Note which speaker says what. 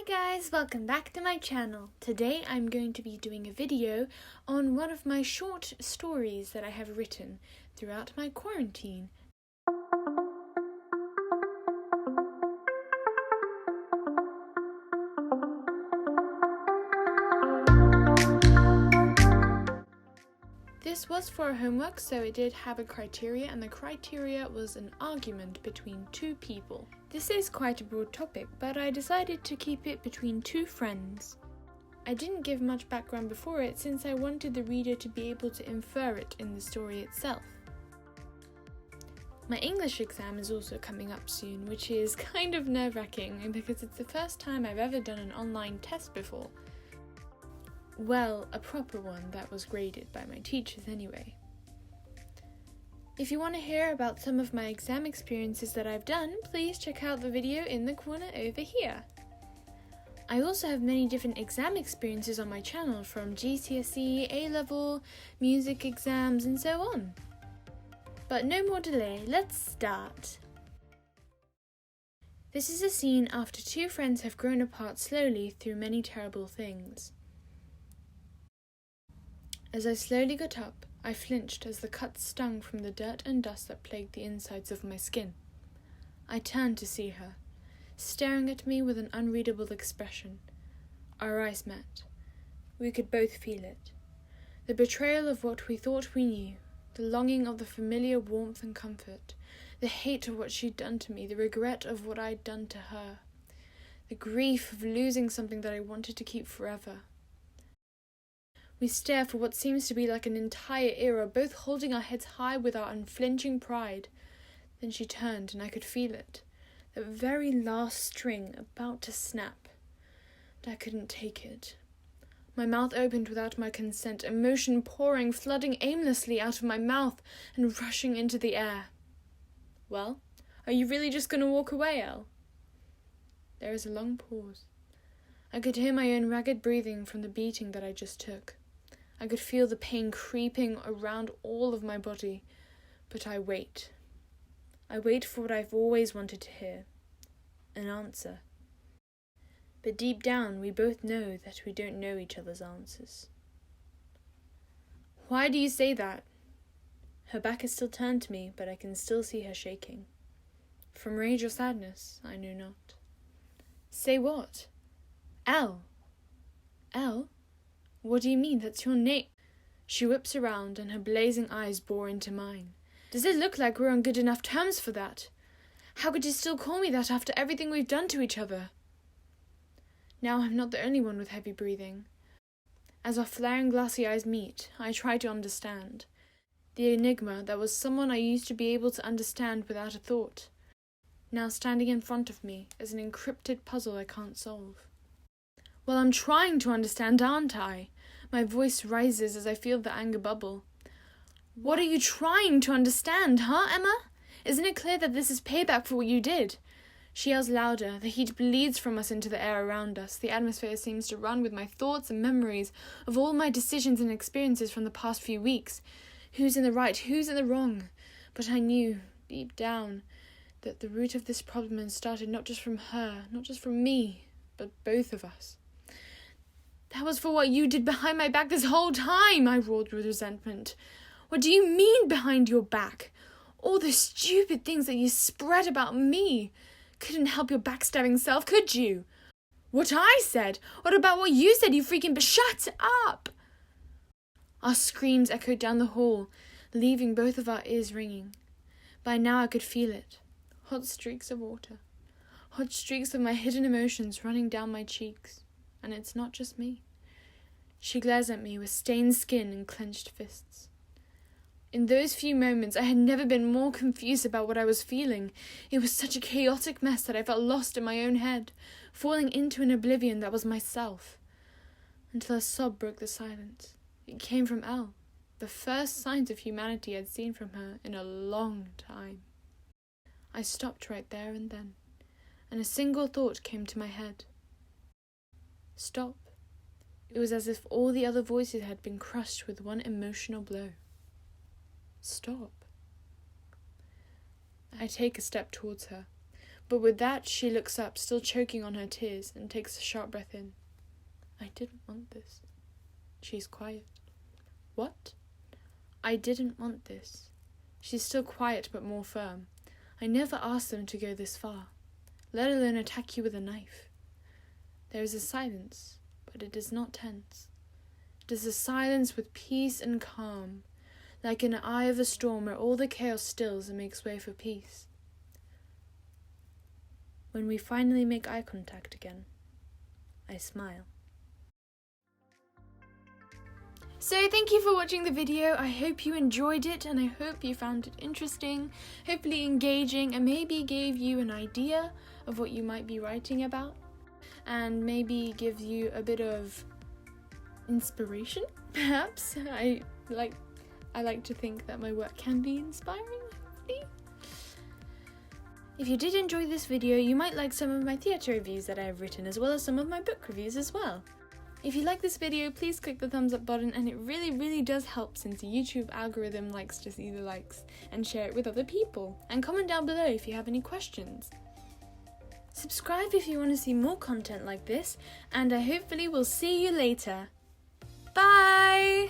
Speaker 1: guys, welcome back to my channel. Today I'm going to be doing a video on one of my short stories that I have written throughout my quarantine. This was for homework, so it did have a criteria, and the criteria was an argument between two people. This is quite a broad topic, but I decided to keep it between two friends. I didn't give much background before it since I wanted the reader to be able to infer it in the story itself. My English exam is also coming up soon, which is kind of nerve-wracking because it's the first time I've ever done an online test before. Well, a proper one that was graded by my teachers anyway. If you want to hear about some of my exam experiences that I've done, please check out the video in the corner over here. I also have many different exam experiences on my channel, from GCSE, A-level, music exams and so on. But no more delay, let's start. This is a scene after two friends have grown apart slowly through many terrible things. As I slowly got up, I flinched as the cuts stung from the dirt and dust that plagued the insides of my skin. I turned to see her, staring at me with an unreadable expression. Our eyes met. We could both feel it. The betrayal of what we thought we knew, the longing of the familiar warmth and comfort, the hate of what she'd done to me, the regret of what I'd done to her, the grief of losing something that I wanted to keep forever. We stare for what seems to be like an entire era, both holding our heads high with our unflinching pride. Then she turned and I could feel it, the very last string about to snap. But I couldn't take it. My mouth opened without my consent, emotion pouring, flooding aimlessly out of my mouth and rushing into the air. Well, are you really just going to walk away, Elle? There is a long pause. I could hear my own ragged breathing from the beating that I just took. I could feel the pain creeping around all of my body, but I wait. I wait for what I've always wanted to hear, an answer. But deep down, we both know that we don't know each other's answers. Why do you say that? Her back is still turned to me, but I can still see her shaking. From rage or sadness, I know not. Say what? Elle? Elle? What do you mean? That's your name. She whips around and her blazing eyes bore into mine. Does it look like we're on good enough terms for that? How could you still call me that after everything we've done to each other? Now I'm not the only one with heavy breathing. As our flaring glassy eyes meet, I try to understand. The enigma that was someone I used to be able to understand without a thought, now standing in front of me as an encrypted puzzle I can't solve. Well, I'm trying to understand, aren't I? My voice rises as I feel the anger bubble. What are you trying to understand, huh, Emma? Isn't it clear that this is payback for what you did? She yells louder. The heat bleeds from us into the air around us. The atmosphere seems to run with my thoughts and memories of all my decisions and experiences from the past few weeks. Who's in the right? Who's in the wrong? But I knew, deep down, that the root of this problem had started not just from her, not just from me, but both of us. That was for what you did behind my back this whole time, I roared with resentment. What do you mean behind your back? All the stupid things that you spread about me. Couldn't help your backstabbing self, could you? What I said? What about what you said, you freaking... Shut up! Our screams echoed down the hall, leaving both of our ears ringing. By now I could feel it. Hot streaks of water. Hot streaks of my hidden emotions running down my cheeks. And it's not just me. She glares at me with stained skin and clenched fists. In those few moments, I had never been more confused about what I was feeling. It was such a chaotic mess that I felt lost in my own head, falling into an oblivion that was myself. Until a sob broke the silence. It came from Elle, the first signs of humanity I'd seen from her in a long time. I stopped right there and then, and a single thought came to my head. Stop. It was as if all the other voices had been crushed with one emotional blow. Stop. I take a step towards her, But with that, she looks up, still choking on her tears, and takes a sharp breath in. I didn't want this. She's quiet. What? I didn't want this. She's still quiet but more firm. I never asked them to go this far, let alone attack you with a knife. There is a silence, but it is not tense. It is a silence with peace and calm, like in the eye of a storm where all the chaos stills and makes way for peace. When we finally make eye contact again, I smile. So thank you for watching the video. I hope you enjoyed it and I hope you found it interesting, hopefully engaging, and maybe gave you an idea of what you might be writing about, and maybe give you a bit of inspiration, perhaps. I like to think that my work can be inspiring, hopefully. If you did enjoy this video, you might like some of my theatre reviews that I have written, as well as some of my book reviews as well. If you like this video, please click the thumbs up button, and it really does help since the YouTube algorithm likes to see the likes, and share it with other people. And comment down below if you have any questions. Subscribe if you want to see more content like this, and I hopefully will see you later. Bye!